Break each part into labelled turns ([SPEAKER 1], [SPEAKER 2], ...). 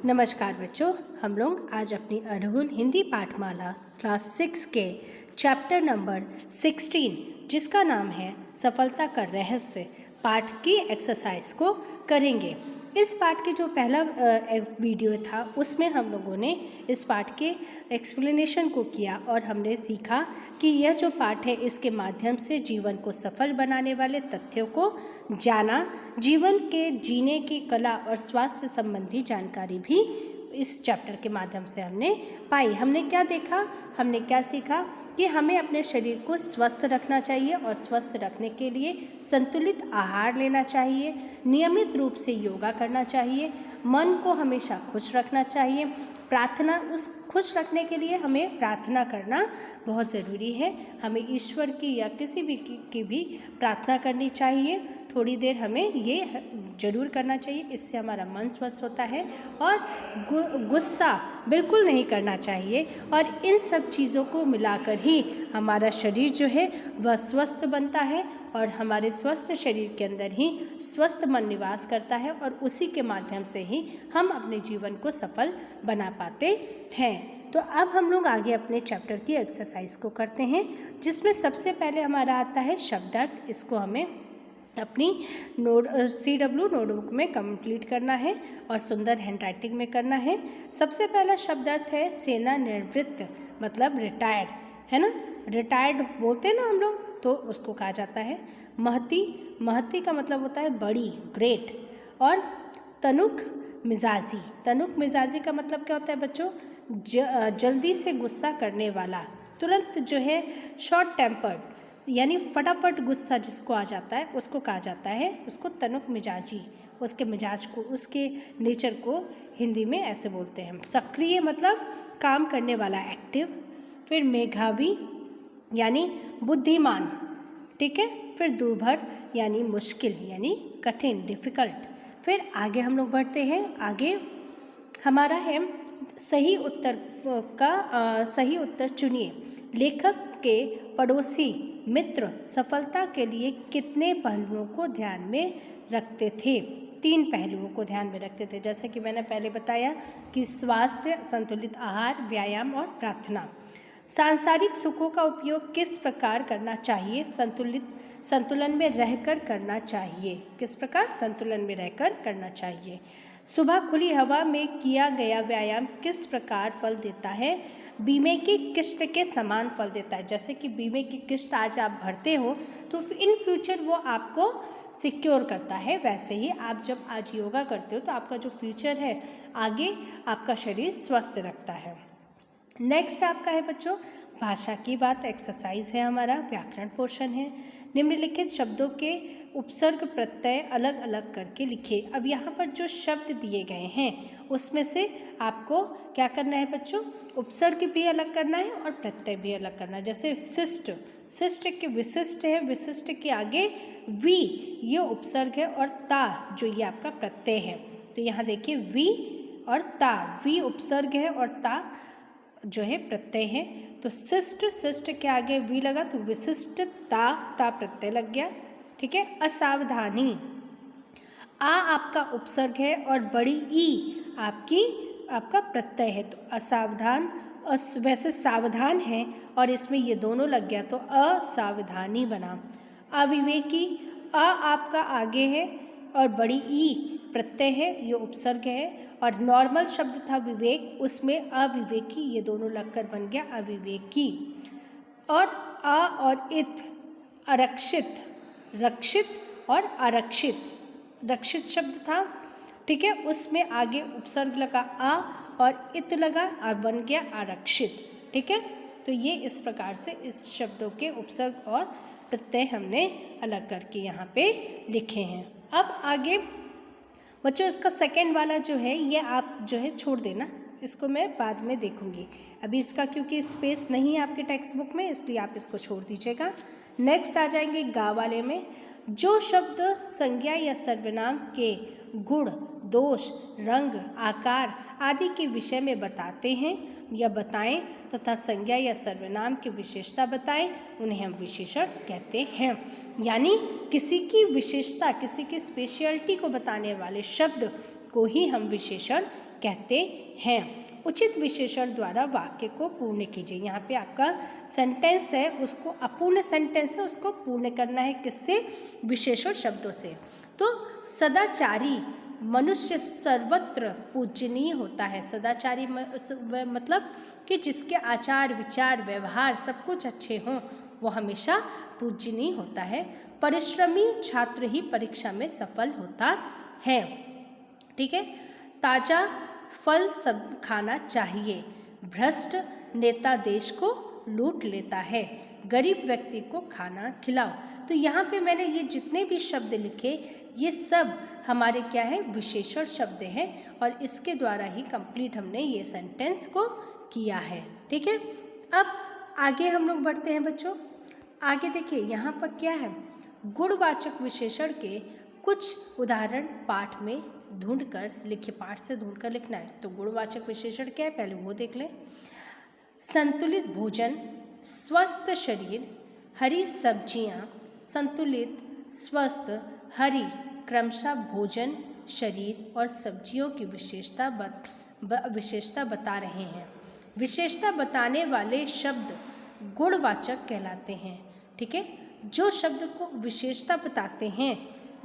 [SPEAKER 1] नमस्कार बच्चों, हम लोग आज अपनी अड़हुल हिंदी पाठमाला क्लास 6 के चैप्टर नंबर 16 जिसका नाम है सफलता का रहस्य पाठ की एक्सरसाइज को करेंगे। इस पाठ की जो पहला वीडियो था उसमें हम लोगों ने इस पाठ के एक्सप्लेनेशन को किया और हमने सीखा कि यह जो पाठ है इसके माध्यम से जीवन को सफल बनाने वाले तथ्यों को जाना, जीवन के जीने की कला और स्वास्थ्य संबंधी जानकारी भी इस चैप्टर के माध्यम से हमने पाई। हमने क्या देखा, हमने क्या सीखा कि हमें अपने शरीर को स्वस्थ रखना चाहिए और स्वस्थ रखने के लिए संतुलित आहार लेना चाहिए, नियमित रूप से योगा करना चाहिए, मन को हमेशा खुश रखना चाहिए, प्रार्थना उस खुश रखने के लिए हमें प्रार्थना करना बहुत ज़रूरी है। हमें ईश्वर की या किसी भी की भी प्रार्थना करनी चाहिए। थोड़ी देर हमें ये ज़रूर करना चाहिए, इससे हमारा मन स्वस्थ होता है और गुस्सा बिल्कुल नहीं करना चाहिए। और इन सब चीज़ों को मिलाकर ही हमारा शरीर जो है वह स्वस्थ बनता है और हमारे स्वस्थ शरीर के अंदर ही स्वस्थ मन निवास करता है और उसी के माध्यम से ही हम अपने जीवन को सफल बना पाते हैं। तो अब हम लोग आगे अपने चैप्टर की एक्सरसाइज को करते हैं, जिसमें सबसे पहले हमारा आता है शब्दार्थ। इसको हमें अपनी CW नोटबुक में कंप्लीट करना है और सुंदर हैंडराइटिंग में करना है। सबसे पहला शब्दार्थ है सेवानिवृत्त, मतलब रिटायर्ड, है ना। रिटायर्ड बोलते हैं ना हम लोग, तो उसको कहा जाता है महती। महती का मतलब होता है बड़ी, ग्रेट। और तनुक मिजाजी, तनुक मिजाजी का मतलब क्या होता है बच्चों? जल्दी से गुस्सा करने वाला, तुरंत जो है शॉर्ट टेम्पर्ड, यानी फटाफट गुस्सा जिसको आ जाता है उसको कहा जाता है उसको तनुक मिजाजी। उसके मिजाज को, उसके नेचर को हिंदी में ऐसे बोलते हैं। सक्रिय मतलब काम करने वाला, एक्टिव। फिर मेधावी यानी बुद्धिमान, ठीक है। फिर दुर्भर यानी मुश्किल, यानी कठिन, डिफ़िकल्ट। फिर आगे हम लोग बढ़ते हैं। आगे हमारा है सही उत्तर का सही उत्तर चुनिए। लेखक के पड़ोसी मित्र सफलता के लिए कितने पहलुओं को ध्यान में रखते थे? 3 पहलुओं को ध्यान में रखते थे, जैसे कि मैंने पहले बताया कि स्वास्थ्य, संतुलित आहार, व्यायाम और प्रार्थना। सांसारिक सुखों का उपयोग किस प्रकार करना चाहिए? संतुलन में रहकर करना चाहिए। किस प्रकार? संतुलन में रहकर करना चाहिए। सुबह खुली हवा में किया गया व्यायाम किस प्रकार फल देता है? बीमे की किस्त के समान फल देता है। जैसे कि बीमे की किस्त आज आप भरते हो तो इन फ्यूचर वो आपको सिक्योर करता है, वैसे ही आप जब आज योगा करते हो तो आपका जो फ्यूचर है आगे आपका शरीर स्वस्थ रखता है। नेक्स्ट आपका है बच्चों भाषा की बात, एक्सरसाइज है हमारा, व्याकरण पोर्शन है। निम्नलिखित शब्दों के उपसर्ग प्रत्यय अलग अलग करके लिखिए। अब यहाँ पर जो शब्द दिए गए हैं उसमें से आपको क्या करना है बच्चों? उपसर्ग भी अलग करना है और प्रत्यय भी अलग करना है। जैसे शिष्ट, शिष्ट के विशिष्ट है, विशिष्ट के आगे वी ये उपसर्ग है और ता जो ये आपका प्रत्यय है। तो यहाँ देखिए वी और ता, वी उपसर्ग है और ता जो है प्रत्यय है। तो शिष्ट, शिष्ट के आगे वी लगा तो विशिष्ट ता प्रत्यय लग गया, ठीक है। असावधानी, आ आपका उपसर्ग है और बड़ी ई आपका प्रत्यय है, तो असावधान। वैसे सावधान है और इसमें ये दोनों लग गया तो असावधानी बना। अविवेकी, अ आपका आगे है और बड़ी ई प्रत्यय है, ये उपसर्ग है। और नॉर्मल शब्द था विवेक, उसमें अविवेकी ये दोनों लगकर बन गया अविवेकी। और अ और इत, आरक्षित, रक्षित और आरक्षित, रक्षित शब्द था, ठीक है, उसमें आगे उपसर्ग लगा आ और इत लगा और बन गया आरक्षित, ठीक है। तो ये इस प्रकार से इस शब्दों के उपसर्ग और प्रत्यय हमने अलग करके यहाँ पे लिखे हैं। अब आगे बच्चों इसका सेकंड वाला जो है ये आप जो है छोड़ देना, इसको मैं बाद में देखूंगी। अभी इसका क्योंकि स्पेस नहीं है आपके टेक्स्ट बुक में, इसलिए आप इसको छोड़ दीजिएगा। नेक्स्ट आ जाएंगे गा वाले में। जो शब्द संज्ञा या सर्वनाम के गुण, दोष, रंग, आकार आदि के विषय में बताते हैं या बताएं तथा संज्ञा या सर्वनाम की विशेषता बताएं, उन्हें हम विशेषण कहते हैं। यानी किसी की विशेषता, किसी की स्पेशलिटी को बताने वाले शब्द को ही हम विशेषण कहते हैं। उचित विशेषण द्वारा वाक्य को पूर्ण कीजिए। यहाँ पे आपका सेंटेंस है, उसको अपूर्ण सेंटेंस है, उसको पूर्ण करना है किससे? विशेषण शब्दों से। तो सदाचारी मनुष्य सर्वत्र पूजनीय होता है। सदाचारी मतलब कि जिसके आचार विचार व्यवहार सब कुछ अच्छे हों, वो हमेशा पूजनीय होता है। परिश्रमी छात्र ही परीक्षा में सफल होता है। ठीक है। ताजा फल सब खाना चाहिए। भ्रष्ट नेता देश को लूट लेता है। गरीब व्यक्ति को खाना खिलाओ। तो यहाँ पे मैंने ये जितने भी शब्द लिखे, ये सब हमारे क्या है? विशेषण शब्द हैं, और इसके द्वारा ही कंप्लीट हमने ये सेंटेंस को किया है। ठीक है। अब आगे हम लोग बढ़ते हैं बच्चों। आगे देखिए यहाँ पर क्या है? गुणवाचक विशेषण के कुछ उदाहरण पाठ में ढूंढकर लिखिए। पाठ से ढूंढकर लिखना है। तो गुणवाचक विशेषण क्या है पहले वो देख लें। संतुलित भोजन, स्वस्थ शरीर, हरी सब्जियां, संतुलित, स्वस्थ, हरी क्रमशः भोजन, शरीर और सब्जियों की विशेषता बता रहे हैं। विशेषता बताने वाले शब्द गुणवाचक कहलाते हैं। ठीक है। जो शब्द को विशेषता बताते हैं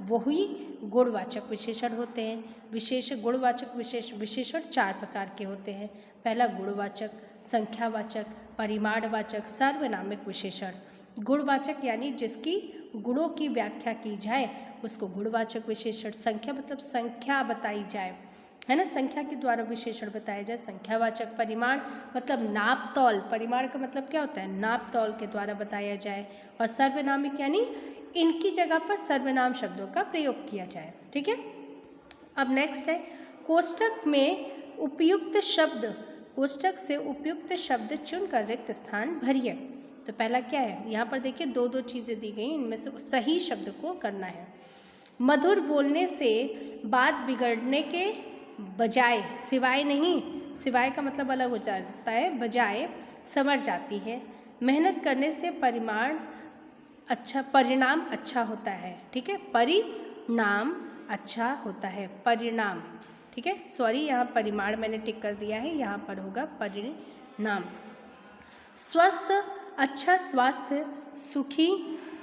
[SPEAKER 1] वही गुणवाचक विशेषण होते हैं। गुणवाचक विशेषण 4 प्रकार के होते हैं। पहला गुणवाचक, संख्यावाचक, परिमाणवाचक, सार्वनामिक विशेषण। गुणवाचक यानी जिसकी गुणों की व्याख्या की जाए उसको गुणवाचक विशेषण। संख्या मतलब संख्या बताई जाए, है ना, संख्या के द्वारा विशेषण बताया जाए, संख्यावाचक। परिमाण मतलब नाप तौल, परिमाण का मतलब क्या होता है? नाप तौल के द्वारा बताया जाए। और सार्वनामिक यानी इनकी जगह पर सर्वनाम शब्दों का प्रयोग किया जाए। ठीक है। अब नेक्स्ट है कोष्ठक में उपयुक्त शब्द, कोष्ठक से उपयुक्त शब्द चुनकर रिक्त स्थान भरिए। तो पहला क्या है? यहाँ पर देखिए दो चीज़ें दी गई, इनमें से सही शब्द को करना है। मधुर बोलने से बात बिगड़ने के बजाय, सिवाय नहीं, सिवाय का मतलब अलग हो जाता है, बजाय संवर जाती है। मेहनत करने से परिणाम अच्छा होता है। ठीक है। परिणाम अच्छा होता है, परिणाम। ठीक है। सॉरी, यहाँ परिमाण मैंने टिक कर दिया है, यहाँ पर होगा परिणाम। स्वस्थ, अच्छा स्वास्थ्य सुखी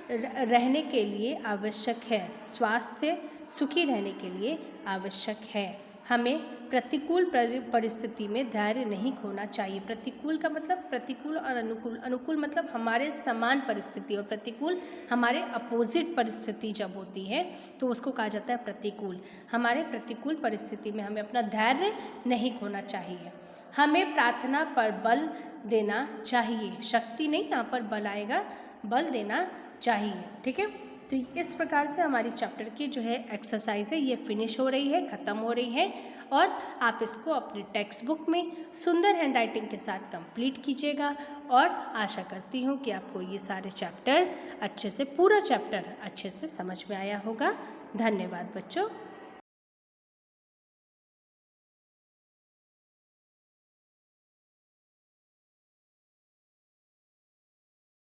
[SPEAKER 1] रहने के लिए आवश्यक है। स्वास्थ्य सुखी रहने के लिए आवश्यक है। हमें प्रतिकूल परिस्थिति में धैर्य नहीं खोना चाहिए। प्रतिकूल का मतलब प्रतिकूल और अनुकूल। अनुकूल मतलब हमारे समान परिस्थिति, और प्रतिकूल हमारे अपोजिट परिस्थिति जब होती है तो उसको कहा जाता है प्रतिकूल। हमारे प्रतिकूल परिस्थिति में हमें अपना धैर्य नहीं खोना चाहिए। हमें प्रार्थना पर बल देना चाहिए। शक्ति नहीं, यहाँ पर बल आएगा, बल देना चाहिए। ठीक है। तो इस प्रकार से हमारी चैप्टर की जो है एक्सरसाइज है ये फिनिश हो रही है, ख़त्म हो रही है, और आप इसको अपनी टेक्स्ट बुक में सुंदर हैंडराइटिंग के साथ कंप्लीट कीजिएगा। और आशा करती हूँ कि आपको ये सारे चैप्टर अच्छे से, पूरा चैप्टर अच्छे से समझ में आया होगा। धन्यवाद बच्चों।